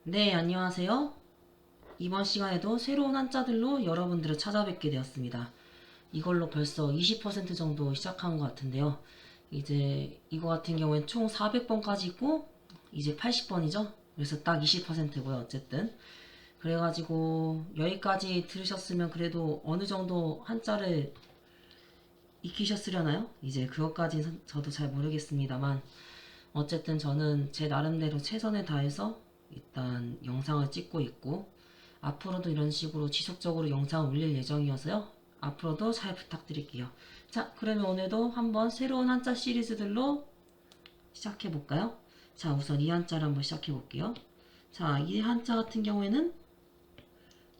네, 안녕하세요. 이번 시간에도 새로운 한자들로 여러분들을 찾아뵙게 되었습니다. 이걸로 벌써 20% 정도 시작한 것 같은데요. 이제 이거 같은 경우엔 총 400번까지 있고 이제 80번이죠. 그래서 딱 20%고요. 어쨌든 그래가지고 여기까지 들으셨으면 그래도 어느 정도 한자를 익히셨으려나요? 이제 그것까지는 저도 잘 모르겠습니다만 어쨌든 저는 제 나름대로 최선을 다해서 일단 영상을 찍고 있고 앞으로도 이런 식으로 지속적으로 영상을 올릴 예정이어서요. 앞으로도 잘 부탁드릴게요. 자, 그러면 오늘도 한번 새로운 한자 시리즈들로 시작해 볼까요? 자, 우선 이 한자를 한번 시작해 볼게요. 자, 이 한자 같은 경우에는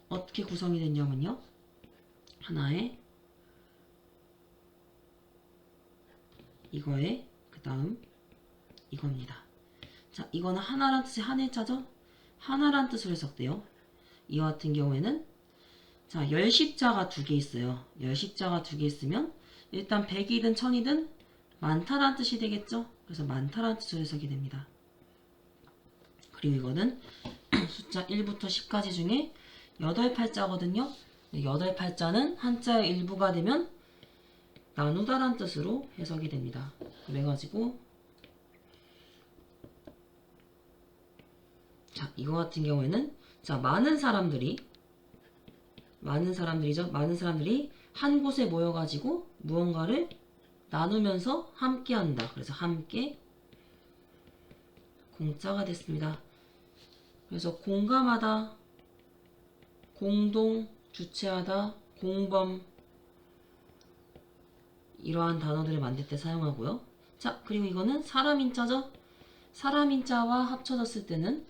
어떻게 구성이 됐냐면요. 하나에 이거에 그 다음 이겁니다. 자, 이거는 하나란 뜻의 한일자죠? 하나란 뜻으로 해석돼요. 이와 같은 경우에는 자, 열십자가 두 개 있어요. 열십자가 두 개 있으면 일단 백이든 천이든 많다란 뜻이 되겠죠? 그래서 많다란 뜻으로 해석이 됩니다. 그리고 이거는 숫자 1부터 10까지 중에 8팔자거든요. 8팔자는 한자의 일부가 되면 나누다란 뜻으로 해석이 됩니다. 그래가지고 자, 이거 같은 경우에는 자, 많은 사람들이죠. 많은 사람들이 한 곳에 모여가지고 무언가를 나누면서 함께 한다. 그래서 함께 공자가 됐습니다. 그래서 공감하다, 공동, 주체하다, 공범 이러한 단어들을 만들 때 사용하고요. 자, 그리고 이거는 사람인자죠. 사람인자와 합쳐졌을 때는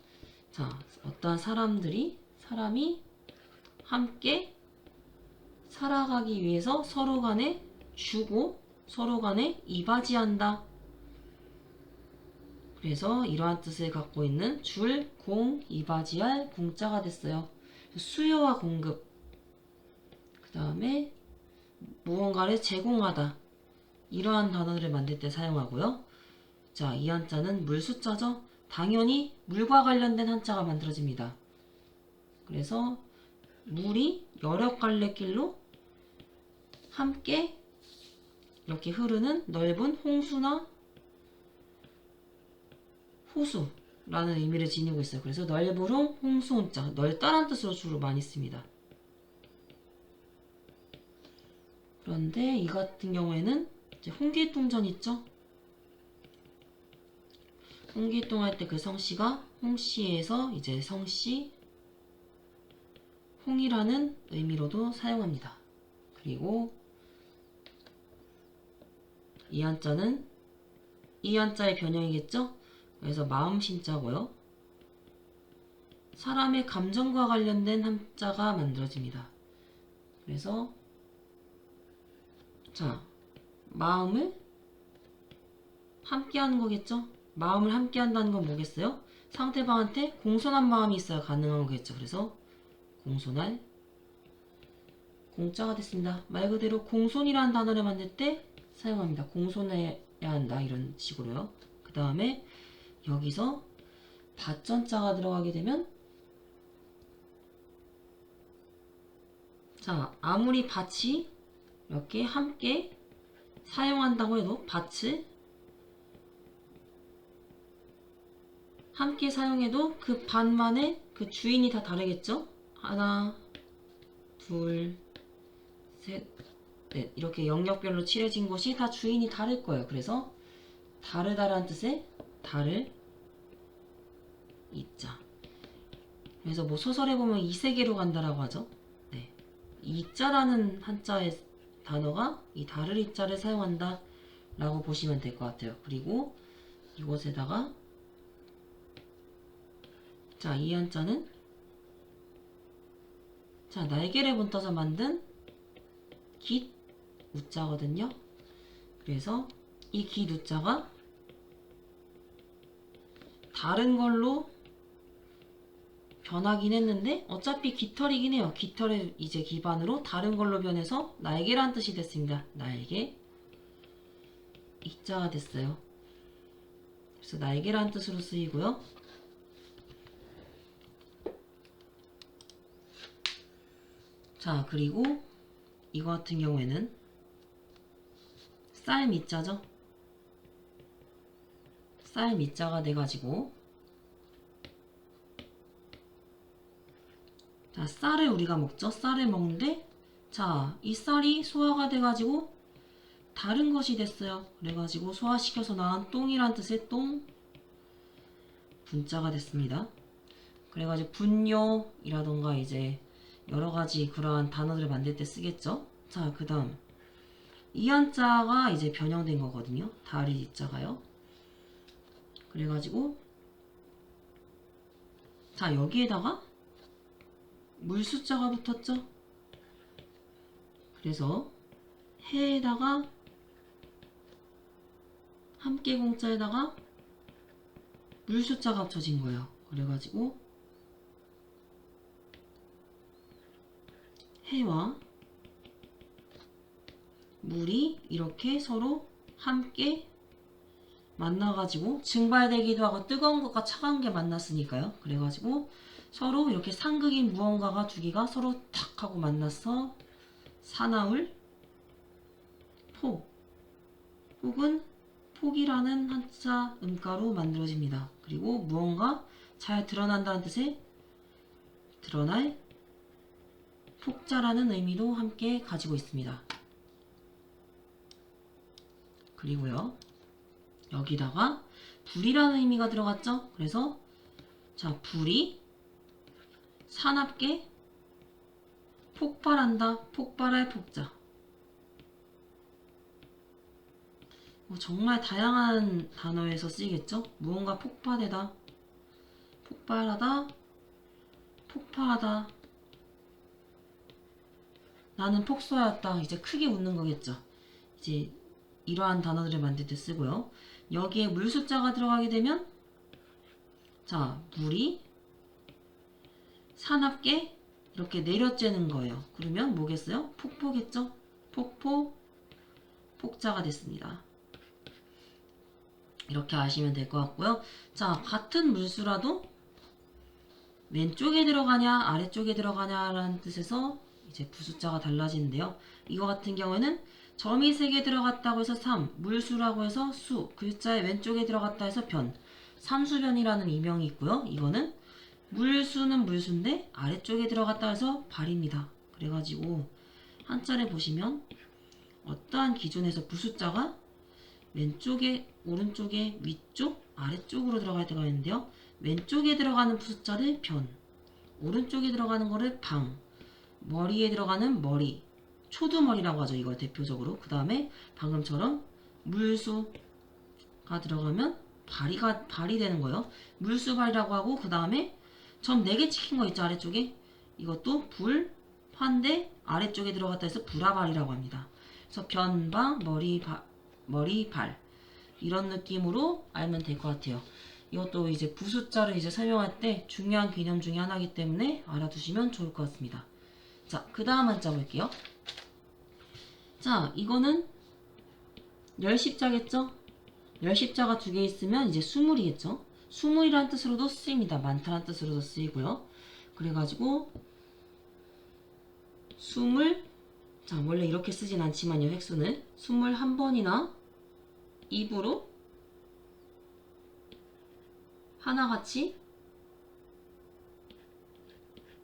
자, 어떠한 사람이 함께 살아가기 위해서 서로 간에 주고 서로 간에 이바지한다. 그래서 이러한 뜻을 갖고 있는 줄, 공, 이바지할 공자가 됐어요. 수요와 공급, 그 다음에 무언가를 제공하다. 이러한 단어들을 만들 때 사용하고요. 자, 이 한자는 물수자죠. 당연히 물과 관련된 한자가 만들어집니다. 그래서 물이 여러 갈래 길로 함께 이렇게 흐르는 넓은 홍수나 호수라는 의미를 지니고 있어요. 그래서 넓으롱 홍수온자, 넓다란 뜻으로 주로 많이 씁니다. 그런데 이 같은 경우에는 이제 홍길동전 있죠? 홍길동 할 때 그 성씨가 홍씨에서 이제 성씨, 홍이라는 의미로도 사용합니다. 그리고 이 한자는 이 한자의 변형이겠죠? 그래서 마음심자고요. 사람의 감정과 관련된 한자가 만들어집니다. 그래서 자, 마음을 함께 하는 거겠죠? 마음을 함께 한다는 건 뭐겠어요? 상대방한테 공손한 마음이 있어야 가능한 거겠죠. 그래서 공손할 공자가 됐습니다. 말 그대로 공손이라는 단어를 만들 때 사용합니다. 공손해야 한다 이런 식으로요. 그 다음에 여기서 밭전자가 들어가게 되면 자, 아무리 밭이 이렇게 함께 사용한다고 해도 밭을 함께 사용해도 그 밭만의 그 주인이 다 다르겠죠? 하나, 둘, 셋, 넷 이렇게 영역별로 칠해진 곳이 다 주인이 다를 거예요. 그래서 다르다라는 뜻의 다를 이자. 그래서 뭐 소설에 보면 이 세계로 간다라고 하죠. 네. 이자라는 한자의 단어가 이 다를 이자를 사용한다 라고 보시면 될 것 같아요. 그리고 이곳에다가 자, 이 한자는 자, 날개를 붙어서 만든 깃 우자거든요. 그래서 이 깃 우자가 다른 걸로 변하긴 했는데 어차피 깃털이긴 해요. 깃털을 이제 기반으로 다른 걸로 변해서 날개란 뜻이 됐습니다. 날개 이자가 됐어요. 그래서 날개란 뜻으로 쓰이고요. 자, 그리고 이거 같은 경우에는 쌀 밑자죠. 쌀 밑자가 돼가지고, 자, 쌀을 우리가 먹죠. 쌀을 먹는데, 자, 이 쌀이 소화가 돼가지고 다른 것이 됐어요. 그래가지고 소화시켜서 나온 똥이란 뜻의 똥, 분자가 됐습니다. 그래가지고 분뇨이라던가 이제 여러가지 그러한 단어들을 만들 때 쓰겠죠. 자, 그 다음 이 한자가 이제 변형된 거거든요. 다리 이자가요. 그래가지고 자, 여기에다가 물 숫자가 붙었죠. 그래서 해에다가 함께 공자에다가 물 숫자가 합쳐진 거예요. 그래가지고 해와 물이 이렇게 서로 함께 만나가지고 증발되기도 하고 뜨거운 것과 차가운 게 만났으니까요. 그래가지고 서로 이렇게 상극인 무언가가 두 개가 서로 탁 하고 만나서 사나울 폭 혹은 폭이라는 한자 음가로 만들어집니다. 그리고 무언가 잘 드러난다는 뜻의 드러날 폭자라는 의미도 함께 가지고 있습니다. 그리고요, 여기다가 불이라는 의미가 들어갔죠. 그래서 자, 불이 사납게 폭발한다, 폭발할 폭자. 정말 다양한 단어에서 쓰이겠죠. 무언가 폭발되다, 폭발하다, 폭파하다. 나는 폭소하였다. 이제 크게 웃는 거겠죠. 이제 이러한 단어들을 만들 때 쓰고요. 여기에 물 숫자가 들어가게 되면 자, 물이 사납게 이렇게 내려쬐는 거예요. 그러면 뭐겠어요? 폭포겠죠? 폭포, 폭자가 됐습니다. 이렇게 아시면 될 것 같고요. 자, 같은 물수라도 왼쪽에 들어가냐 아래쪽에 들어가냐라는 뜻에서 이제 부숫자가 달라지는데요. 이거 같은 경우에는 점이 3개 들어갔다고 해서 3, 물수라고 해서 수, 글자의 왼쪽에 들어갔다 해서 변, 삼수변이라는 이명이 있고요. 이거는 물수는 물수인데 아래쪽에 들어갔다 해서 발입니다. 그래가지고 한자를 보시면 어떠한 기준에서 부숫자가 왼쪽에, 오른쪽에, 위쪽, 아래쪽으로 들어갈 때가 있는데요. 왼쪽에 들어가는 부숫자를 변, 오른쪽에 들어가는 거를 방, 머리에 들어가는 머리, 초두머리라고 하죠. 이걸 대표적으로. 그 다음에 방금처럼 물수가 들어가면 발이 되는 거예요. 물수발이라고 하고, 그 다음에 점 4개 찍힌 거 있죠. 아래쪽에. 이것도 불, 환대, 아래쪽에 들어갔다 해서 불화발이라고 합니다. 그래서 변방, 머리, 발. 이런 느낌으로 알면 될 것 같아요. 이것도 이제 부숫자를 이제 설명할 때 중요한 개념 중에 하나이기 때문에 알아두시면 좋을 것 같습니다. 자, 그 다음 한자 볼게요. 자, 이거는 열십자겠죠? 열십자가 2개 있으면 이제 수물이겠죠? 수물이라는 뜻으로도 쓰입니다. 많다는 뜻으로도 쓰이고요. 그래가지고 수물, 자, 원래 이렇게 쓰진 않지만요. 획순을 수물 한 번이나 입으로 하나같이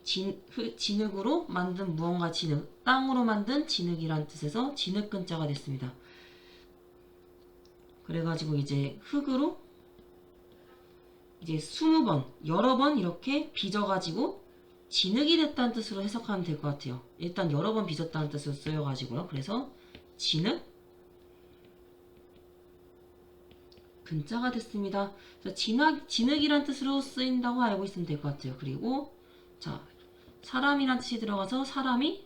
진흙으로 만든 무언가 진흙, 땅으로 만든 진흙이란 뜻에서 진흙근자가 됐습니다. 그래가지고 이제 흙으로 이제 20번, 여러 번 이렇게 빚어가지고 진흙이 됐다는 뜻으로 해석하면 될 것 같아요. 일단 여러 번 빚었다는 뜻으로 쓰여가지고요. 그래서 진흙, 근자가 됐습니다. 그래서 진흙이란 뜻으로 쓰인다고 알고 있으면 될 것 같아요. 그리고 자, 사람이란 뜻이 들어가서 사람이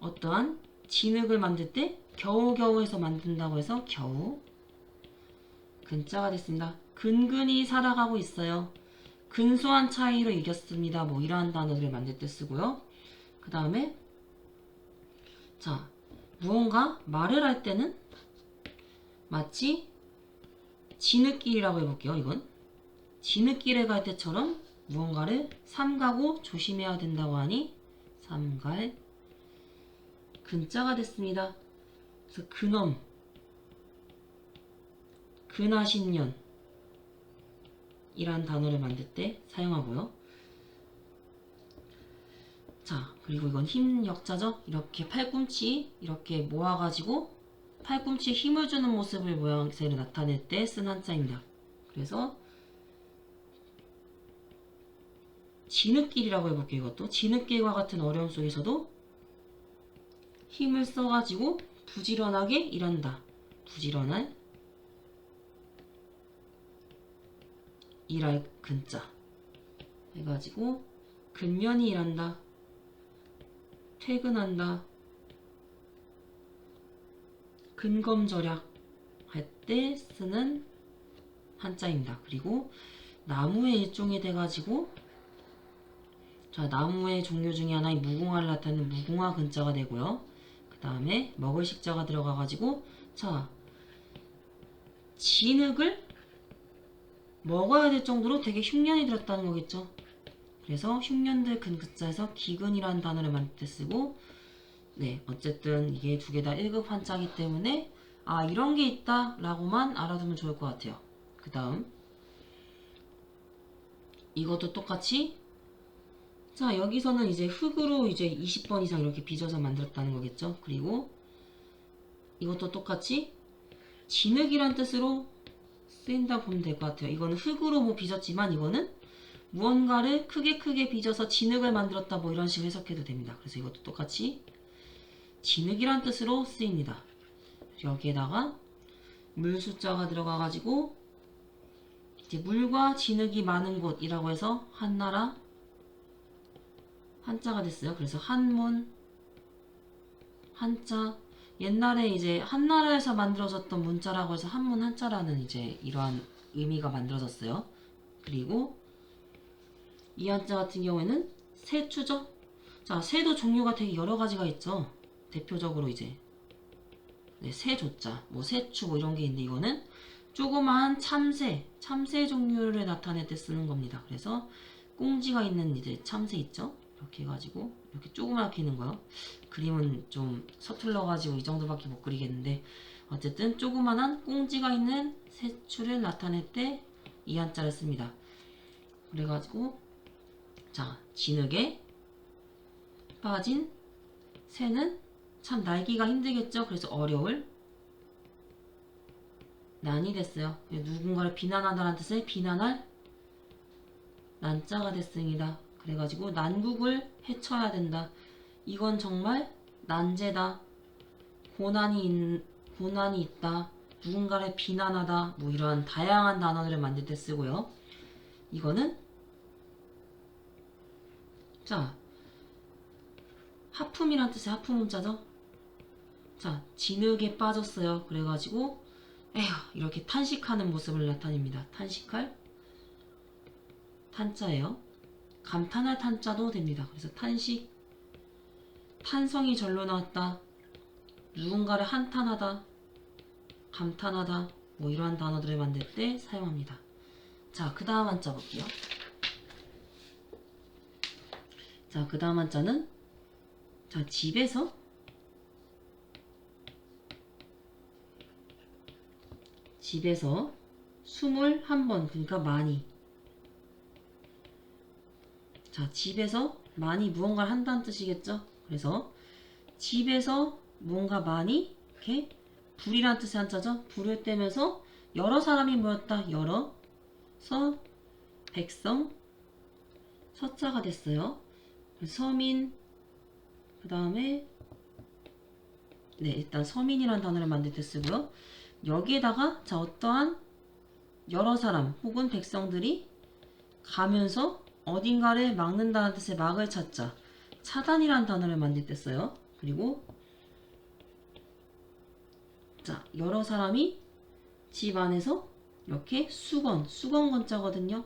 어떠한 진흙을 만들 때 겨우겨우 해서 만든다고 해서 겨우, 근자가 됐습니다. 근근히 살아가고 있어요. 근소한 차이로 이겼습니다. 뭐 이러한 단어들을 만들 때 쓰고요. 그 다음에 자, 무언가 말을 할 때는 마치 진흙길이라고 해볼게요. 이건 진흙길에 갈 때처럼 무언가를 삼가고 조심해야 된다고 하니 삼갈 근자가 됐습니다. 그래서 근엄, 근하신년 이란 단어를 만들 때 사용하고요. 자, 그리고 이건 힘 역자죠. 이렇게 팔꿈치 이렇게 모아가지고 팔꿈치에 힘을 주는 모습을 모양새를 나타낼 때 쓴 한자입니다. 그래서 진흙길이라고 해볼게요. 이것도 진흙길과 같은 어려움 속에서도 힘을 써가지고 부지런하게 일한다. 부지런한 일할 근자 해가지고 근면히 일한다. 퇴근한다. 근검절약 할 때 쓰는 한자입니다. 그리고 나무의 일종이 돼가지고 자, 나무의 종류 중에 하나인 무궁화를 나타내는 무궁화 근자가 되고요. 그 다음에 먹을 식자가 들어가가지고 자, 진흙을 먹어야 될 정도로 되게 흉년이 들었다는 거겠죠. 그래서 흉년들 근자에서 기근이라는 단어를 만들 때 쓰고 네, 어쨌든 이게 두 개 다 1급 한자이기 때문에 아, 이런 게 있다 라고만 알아두면 좋을 것 같아요. 그 다음 이것도 똑같이 자, 여기서는 이제 흙으로 이제 20번 이상 이렇게 빚어서 만들었다는 거겠죠. 그리고 이것도 똑같이 진흙이란 뜻으로 쓰인다 보면 될 것 같아요. 이거는 흙으로 뭐 빚었지만 이거는 무언가를 크게 빚어서 진흙을 만들었다 뭐 이런 식으로 해석해도 됩니다. 그래서 이것도 똑같이 진흙이란 뜻으로 쓰입니다. 여기에다가 물 숫자가 들어가가지고 이제 물과 진흙이 많은 곳이라고 해서 한나라 한자가 됐어요. 그래서 한문 한자 옛날에 이제 한나라에서 만들어졌던 문자라고 해서 한문 한자라는 이제 이러한 의미가 만들어졌어요. 그리고 이 한자 같은 경우에는 새추죠. 자, 새도 종류가 되게 여러 가지가 있죠. 대표적으로 이제 네, 새조자, 뭐 새추 뭐 이런 게 있는데 이거는 조그마한 참새 종류를 나타낼 때 쓰는 겁니다. 그래서 꽁지가 있는 이제 참새 있죠. 이렇게 해가지고 이렇게 조그맣게 있는 거요. 그림은 좀 서툴러가지고 이 정도밖에 못 그리겠는데 어쨌든 조그만한 꽁지가 있는 새추를 나타낼 때 이 한자를 씁니다. 그래가지고 자, 진흙에 빠진 새는 참 날기가 힘들겠죠. 그래서 어려울 난이 됐어요. 누군가를 비난한다는 뜻의 비난할 난자가 됐습니다. 그래가지고 난국을 헤쳐야 된다. 이건 정말 난제다. 고난이 있다. 누군가를 비난하다. 뭐 이런 다양한 단어들을 만들 때 쓰고요. 이거는 자, 하품이란 뜻의 하품 문자죠. 자, 진흙에 빠졌어요. 그래가지고 에휴 이렇게 탄식하는 모습을 나타냅니다. 탄식할 탄자예요. 감탄할 탄자도 됩니다. 그래서 탄식, 탄성이 절로 나왔다. 누군가를 한탄하다, 감탄하다 뭐 이러한 단어들을 만들 때 사용합니다. 자, 그 다음 한자 볼게요. 자, 그 다음 한자는 자, 집에서 집에서 21번 그러니까 많이 자, 집에서 많이 무언가를 한다는 뜻이겠죠. 그래서 집에서 뭔가 많이 이렇게 불이란 뜻의 한자죠. 불을 떼면서 여러 사람이 모였다. 여러서 백성 서자가 됐어요. 서민 그 다음에 네, 일단 서민이라는 단어를 만들 때 쓰고요. 여기에다가 자, 어떠한 여러 사람 혹은 백성들이 가면서 어딘가를 막는다는 뜻의 막을 찾자. 차단이라는 단어를 만들 때 써요. 그리고 자, 여러 사람이 집 안에서 이렇게 수건 건자거든요.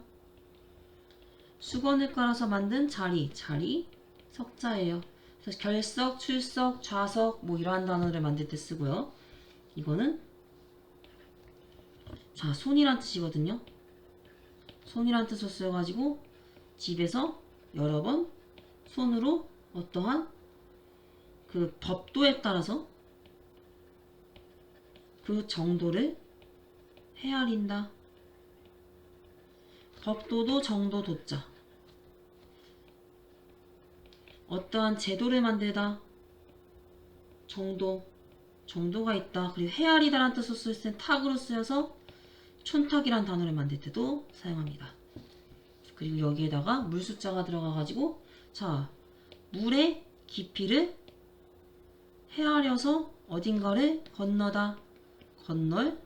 수건을 깔아서 만든 자리 석자예요. 그래서 결석, 출석, 좌석 뭐 이러한 단어를 만들 때 쓰고요. 이거는 자, 손이란 뜻이거든요. 손이란 뜻을 써가지고 집에서 여러 번 손으로 어떠한 그 법도에 따라서 그 정도를 헤아린다. 법도도 정도 도자. 어떠한 제도를 만들다. 정도가 있다. 그리고 헤아리다라는 뜻으로 쓸 땐 탁으로 쓰여서 촌탁이란 단어를 만들 때도 사용합니다. 그리고 여기에다가 물 숫자가 들어가가지고 자, 물의 깊이를 헤아려서 어딘가를 건너다. 건널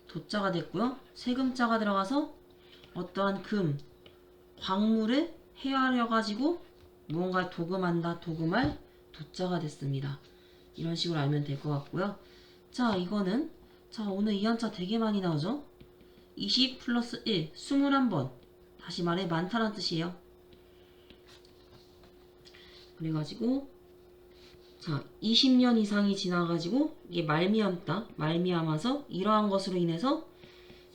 도자가 됐고요. 세금자가 들어가서 어떠한 광물을 헤아려가지고 무언가를 도금한다. 도금할 도자가 됐습니다. 이런 식으로 알면 될 것 같고요. 자, 이거는 오늘 2한자 되게 많이 나오죠? 20 플러스 1, 21번. 다시 말해 많다는 뜻이에요. 그래가지고 20년 이상이 지나가지고 이게 말미암아서 이러한 것으로 인해서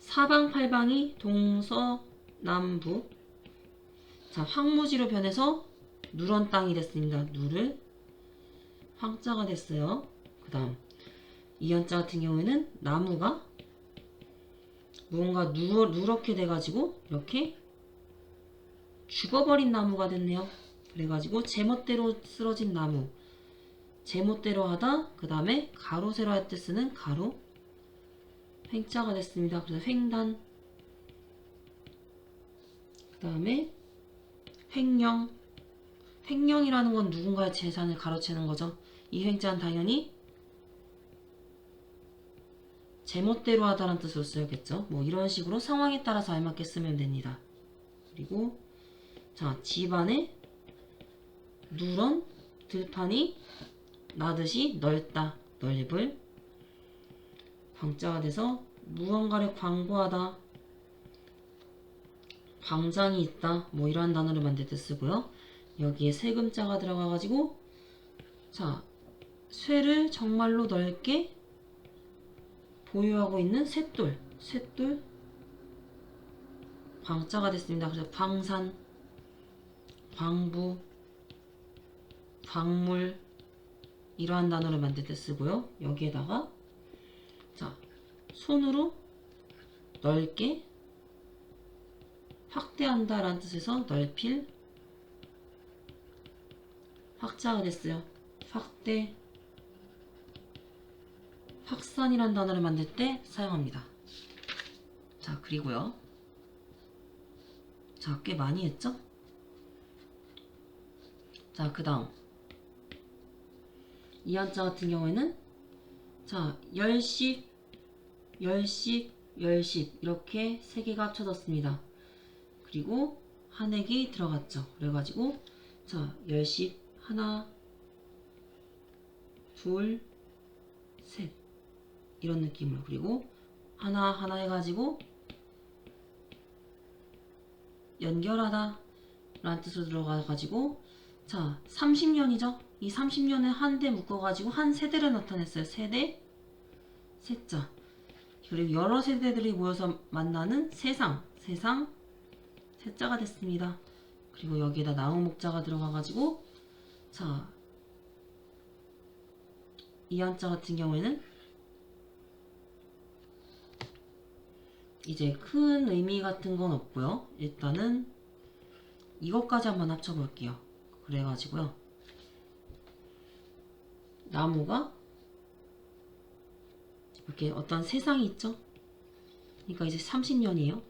사방팔방이 동서남북 황무지로 변해서 누런 땅이 됐습니다. 누를 황자가 됐어요. 그 다음 이한자 같은 경우에는 나무가 무언가 누렇게 돼가지고 이렇게 죽어버린 나무가 됐네요. 그래가지고 제멋대로 쓰러진 나무, 제멋대로 하다, 그 다음에 가로 세로 할 때 쓰는 가로 횡자가 됐습니다. 그래서 횡단, 그 다음에 횡령이라는 건 누군가의 재산을 가로채는 거죠. 이 횡자는 당연히 제멋대로 하다라는 뜻으로 쓰였겠죠. 뭐 이런 식으로 상황에 따라서 알맞게 쓰면 됩니다. 그리고 집안에 누런 들판이 나듯이 넓다, 넓을 광자가 돼서 무언가를 광고하다, 광장이 있다, 뭐 이러한 단어를 만들 때 쓰고요. 여기에 세금자가 들어가가지고 쇠를 정말로 넓게 보유하고 있는 셋돌 광자가 됐습니다. 그래서 광산, 광부, 광물 이러한 단어를 만들 때 쓰고요. 여기에다가 손으로 넓게 확대한다 라는 뜻에서 넓힐 확자가 됐어요. 확대, 확산이라는 단어를 만들 때 사용합니다. 그리고요. 꽤 많이 했죠? 그 다음 이 한자 같은 경우에는 열십 이렇게 세 개가 합쳐졌습니다. 그리고 한획이 들어갔죠. 그래가지고 열십 하나 둘 셋 이런 느낌으로, 그리고 하나 해가지고 연결하다 라는 뜻으로 들어가가지고 30년이죠. 이 30년을 한데 묶어가지고 한 세대를 나타냈어요. 세대, 세자. 그리고 여러 세대들이 모여서 만나는 세상, 세자가 됐습니다. 그리고 여기에다 나무목자가 들어가가지고 이 한자 같은 경우에는 이제 큰 의미 같은 건 없고요. 일단은 이것까지 한번 합쳐볼게요. 그래가지고요. 나무가 이렇게 어떤 세상이 있죠. 그러니까 이제 30년이에요.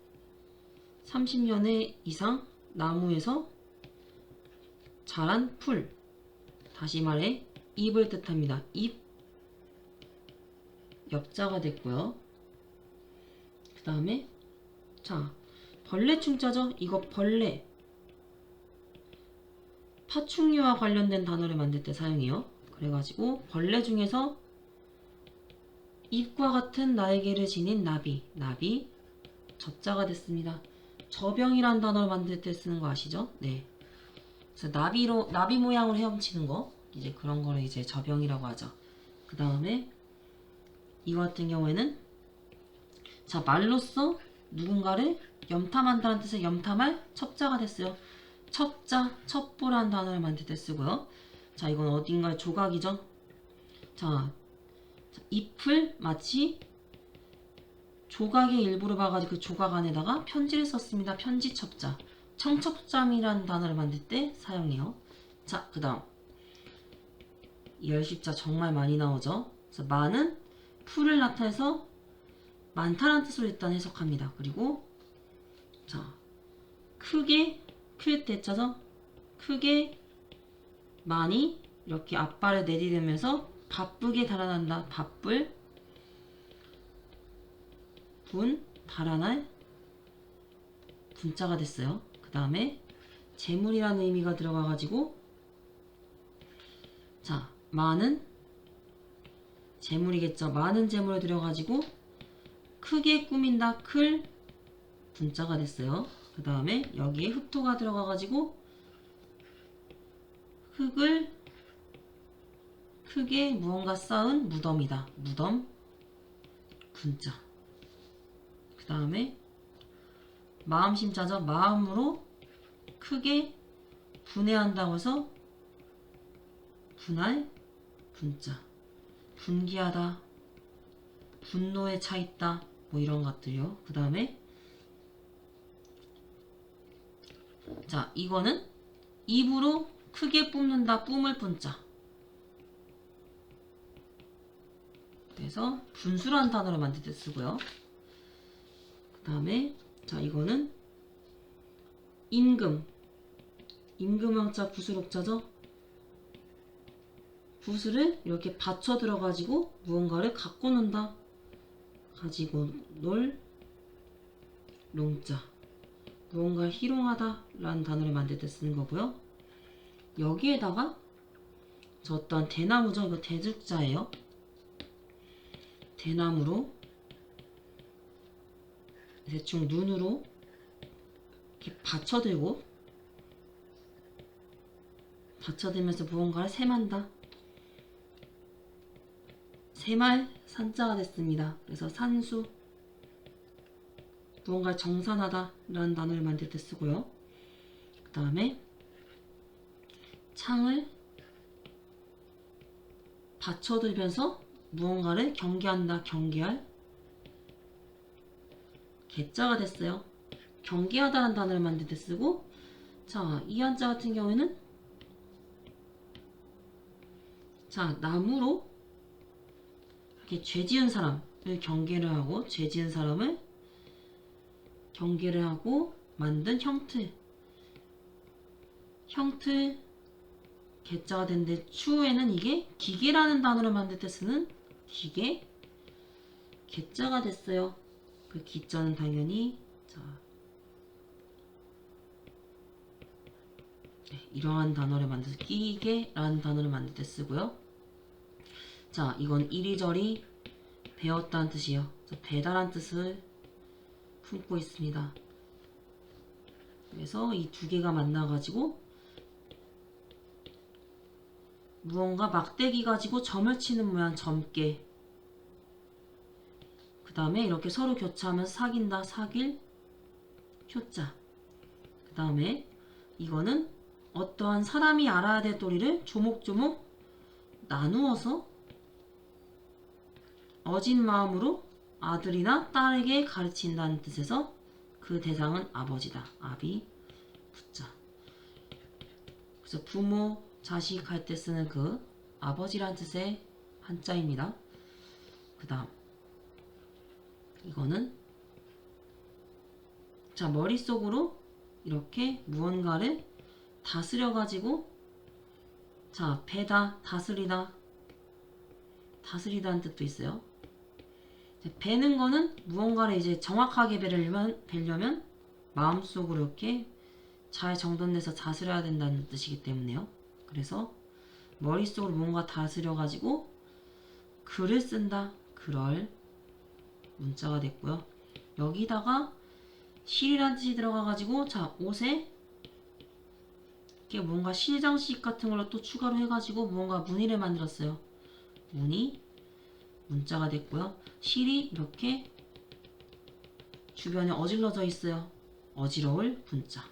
30년의 이상 나무에서 자란 풀, 다시 말해 잎을 뜻합니다. 잎, 엽자가 됐고요. 그 다음에 벌레 충자죠. 이거 벌레, 파충류와 관련된 단어를 만들 때 사용해요. 그래가지고 벌레 중에서 잎과 같은 날개를 지닌 나비, 젖자가 됐습니다. 저병이란 단어를 만들 때 쓰는 거 아시죠? 네. 그래서 나비 모양으로 헤엄치는 거, 이제 그런 거를 이제 저병이라고 하죠. 그 다음에 이거 같은 경우에는 말로써 누군가를 염탐한다는 뜻의 염탐할 첩자가 됐어요. 첩자, 첩보라는 단어를 만들 때 쓰고요. 자, 이건 어딘가의 조각이죠. 자, 잎을 마치 조각의 일부를 봐가지고 그 조각 안에다가 편지를 썼습니다. 편지첩자. 청첩장이라는 단어를 만들 때 사용해요. 자, 그 다음 열십자 정말 많이 나오죠. 그래서 많은 풀을 나타내서 많다는 뜻으로 일단 해석합니다. 그리고 자, 크게 클 때자죠. 크게 많이 이렇게 앞발을 내디디면서 바쁘게 달아난다. 바쁠 분 달아날 분자가 됐어요. 그 다음에 재물이라는 의미가 들어가가지고 자, 많은 재물이겠죠. 많은 재물을 들여가지고 크게 꾸민다. 클 분자가 됐어요. 그 다음에 여기에 흑토가 들어가가지고 흙을 크게 무언가 쌓은 무덤이다. 무덤 분자. 그 다음에 마음심자죠. 마음으로 크게 분해한다고 해서 분할 분자. 분기하다, 분노에 차 있다, 뭐 이런 것들이요. 그 다음에 자, 이거는 입으로 크게 뿜는다. 뿜을 분자. 그래서 분수라는 단어를 만들 때 쓰고요. 그 다음에 자, 이거는 임금. 임금왕자 부수록자죠. 부수를 이렇게 받쳐 들어가지고 무언가를 갖고 논다. 가지고 놀 롱자. 무언가를 희롱하다 라는 단어를 만들 때 쓰는 거고요. 여기에다가 저 어떤 대나무죠. 이거 대죽자예요. 대나무로 대충 눈으로 이렇게 받쳐들고 받쳐들면서 무언가를 셈한다. 셈할 산자가 됐습니다. 그래서 산수 무언가를 정산하다 라는 단어를 만들 때 쓰고요. 그 다음에 창을 받쳐들면서 무언가를 경계한다. 경계할 개자가 됐어요. 경계하다라는 단어를 만들 때 쓰고 자, 이 한자 같은 경우에는 자, 나무로 이렇게 죄 지은 사람을 경계를 하고 죄 지은 사람을 경계를 하고 만든 형틀 개자가 됐는데 추후에는 이게 기계라는 단어를 만들 때 쓰는 기계 개자가 됐어요. 그 기자는 당연히 자, 이러한 단어를 만들어서 끼게라는 단어를 만들 때 쓰고요. 자, 이건 이리저리 배웠다는 뜻이에요. 배달한 뜻을 품고 있습니다. 그래서 이 두 개가 만나가지고 무언가 막대기 가지고 점을 치는 모양 점괘. 그 다음에 이렇게 서로 교차하면서 사귄다. 사귈 효자. 그 다음에 이거는 어떠한 사람이 알아야 될 도리를 조목조목 나누어서 어진 마음으로 아들이나 딸에게 가르친다는 뜻에서 그 대상은 아버지다. 아비 부자. 그래서 부모 자식 할 때 쓰는 그 아버지란 뜻의 한자입니다. 그 다음 이거는 자, 머릿속으로 이렇게 무언가를 다스려 가지고 자, 배다, 다스리다, 다스리다는 뜻도 있어요. 배는 거는 무언가를 이제 정확하게 배려면 마음속으로 이렇게 잘 정돈돼서 다스려야 된다는 뜻이기 때문에요. 그래서 머릿속으로 뭔가 다스려 가지고 글을 쓴다. 그럴 문자가 됐고요. 여기다가 실이라는 뜻이 들어가 가지고 자, 옷에 이렇게 뭔가 실장식 같은 걸로 또 추가로 해가지고 뭔가 무늬를 만들었어요. 무늬 문자가 됐고요. 실이 이렇게 주변에 어질러져 있어요. 어지러울 분자.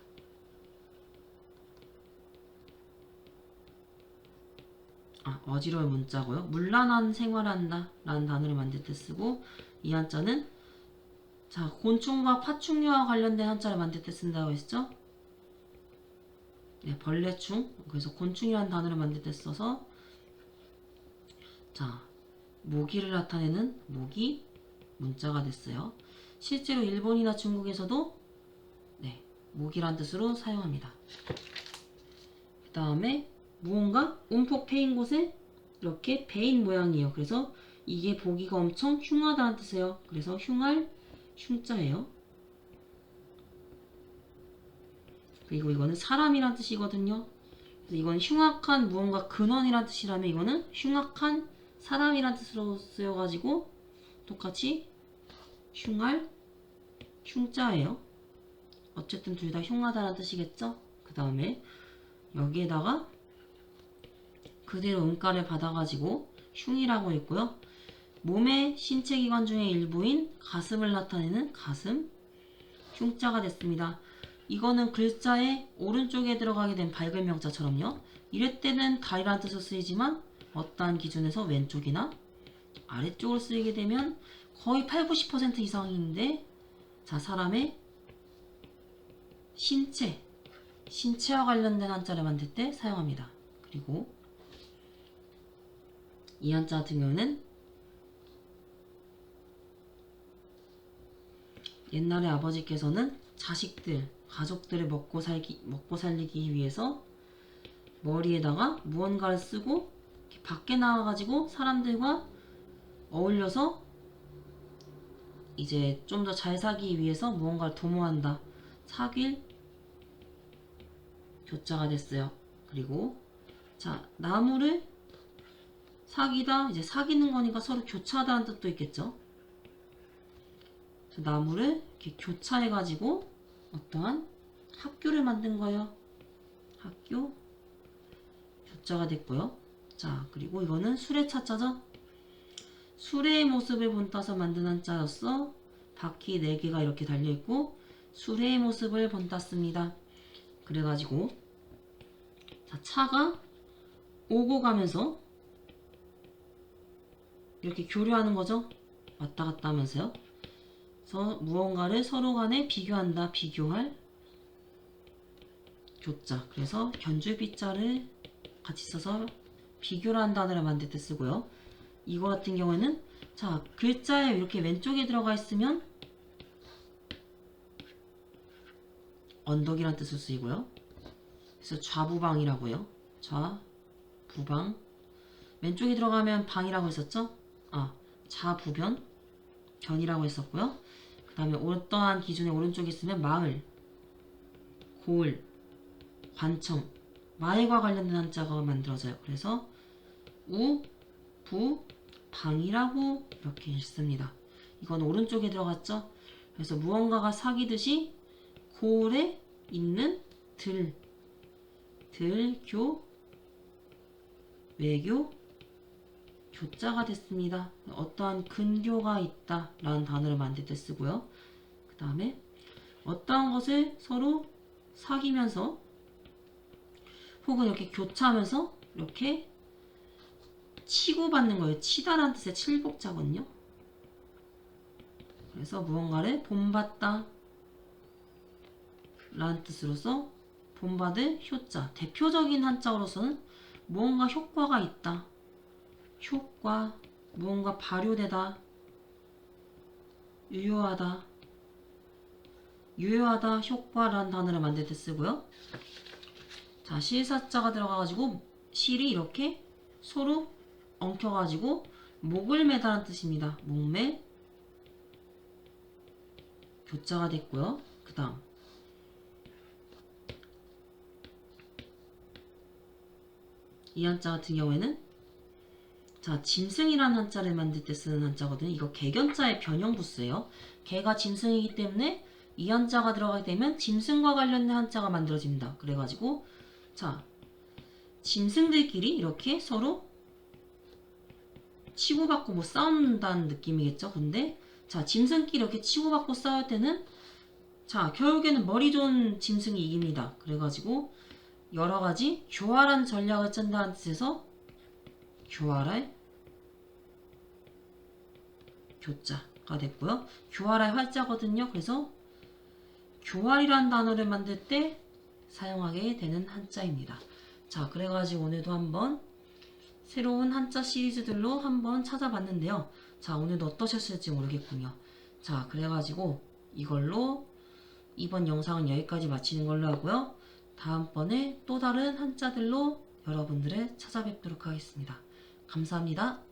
어지러울 문자고요. 문란한 생활한다 라는 단어를 만들 때 쓰고, 이 한자는 자, 곤충과 파충류와 관련된 한자를 만들 때 쓴다고 했죠? 네, 벌레충. 그래서 곤충이라는 단어를 만들 때 써서, 자, 모기를 나타내는 모기 문자가 됐어요. 실제로 일본이나 중국에서도 네, 모기란 뜻으로 사용합니다. 그 다음에 무언가 움푹 패인 곳에 이렇게 베인 모양이에요. 그래서 이게 보기가 엄청 흉하다는 뜻이에요. 그래서 흉할 흉자예요. 그리고 이거는 사람이란 뜻이거든요. 그래서 이건 흉악한 무언가 근원이란 뜻이라면 이거는 흉악한 사람이란 뜻으로 쓰여가지고 똑같이 흉할 흉자예요. 어쨌든 둘 다 흉하다는 뜻이겠죠? 그 다음에 여기에다가 그대로 음가를 받아가지고 흉이라고 했고요. 몸의 신체 기관 중의 일부인 가슴을 나타내는 가슴 흉자가 됐습니다. 이거는 글자의 오른쪽에 들어가게 된 밝은 명자처럼요. 이럴 때는 다리라는 뜻으로 쓰이지만 어떠한 기준에서 왼쪽이나 아래쪽으로 쓰이게 되면 거의 8, 90% 이상인데, 자, 사람의 신체와 관련된 한자를 만들 때 사용합니다. 그리고 이 한자 같은 경우는 옛날에 아버지께서는 자식들, 가족들을 먹고 살리기 위해서 머리에다가 무언가를 쓰고 밖에 나와가지고 사람들과 어울려서 이제 좀 더 잘 사기 위해서 무언가를 도모한다. 사귈 교자가 됐어요. 그리고 자, 나무를 사귀다, 이제 사귀는 거니까 서로 교차하다는 뜻도 있겠죠. 나무를 이렇게 교차해가지고 어떠한 학교를 만든 거예요. 학교 교자가 됐고요. 자, 그리고 이거는 수레차자죠. 수레의 모습을 본따서 만든 한자로서 바퀴 4개가 이렇게 달려있고 수레의 모습을 본땄습니다. 그래가지고 자, 차가 오고 가면서 이렇게 교류하는 거죠. 왔다 갔다 하면서요. 그래서 무언가를 서로 간에 비교한다. 비교할 교자. 그래서 견줄비자를 같이 써서 비교라는 단어를 만들 때 쓰고요. 이거 같은 경우에는 자, 글자에 이렇게 왼쪽에 들어가 있으면 언덕이란 뜻으로 쓰이고요. 그래서 좌부방이라고요. 좌부방. 왼쪽에 들어가면 방이라고 했었죠? 좌부변, 견이라고 했었고요. 그 다음에 어떠한 기준의 오른쪽에 있으면 마을, 고을, 관청, 마을과 관련된 한자가 만들어져요. 그래서 우, 부, 방이라고 이렇게 읽습니다. 이건 오른쪽에 들어갔죠? 그래서 무언가가 사귀듯이 고을에 있는 들교, 외교, 교자가 됐습니다. 어떠한 근교가 있다 라는 단어를 만들 때 쓰고요. 그 다음에 어떠한 것을 서로 사귀면서 혹은 이렇게 교차하면서 이렇게 치고받는 거예요. 치다라는 뜻의 칠복자거든요. 그래서 무언가를 본받다 라는 뜻으로서 본받을 효자, 대표적인 한자어로서는 무언가 효과가 있다, 효과, 무언가 발효되다, 유효하다, 효과라는 단어를 만들 때 쓰고요. 자, 실사자가 들어가가지고 실이 이렇게 서로 엉켜가지고 목을 매다는 뜻입니다. 목매, 교자가 됐고요. 그 다음 이 한자 같은 경우에는 자, 짐승이라는 한자를 만들 때 쓰는 한자거든요. 이거 개견자의 변형부수예요. 개가 짐승이기 때문에 이 한자가 들어가게 되면 짐승과 관련된 한자가 만들어집니다. 그래가지고 자, 짐승들끼리 이렇게 서로 치고받고 뭐 싸운다는 느낌이겠죠. 근데 자, 짐승끼리 이렇게 치고받고 싸울 때는 자, 결국에는 머리 좋은 짐승이 이깁니다. 그래가지고 여러가지 교활한 전략을 짠다는 뜻에서 교활할 교자가 됐고요. 교활할 활자거든요. 그래서 교활이라는 단어를 만들 때 사용하게 되는 한자입니다. 자, 그래가지고 오늘도 한번 새로운 한자 시리즈들로 한번 찾아봤는데요. 자, 오늘도 어떠셨을지 모르겠군요. 자, 그래가지고 이걸로 이번 영상은 여기까지 마치는 걸로 하고요. 다음번에 또 다른 한자들로 여러분들을 찾아뵙도록 하겠습니다. 감사합니다.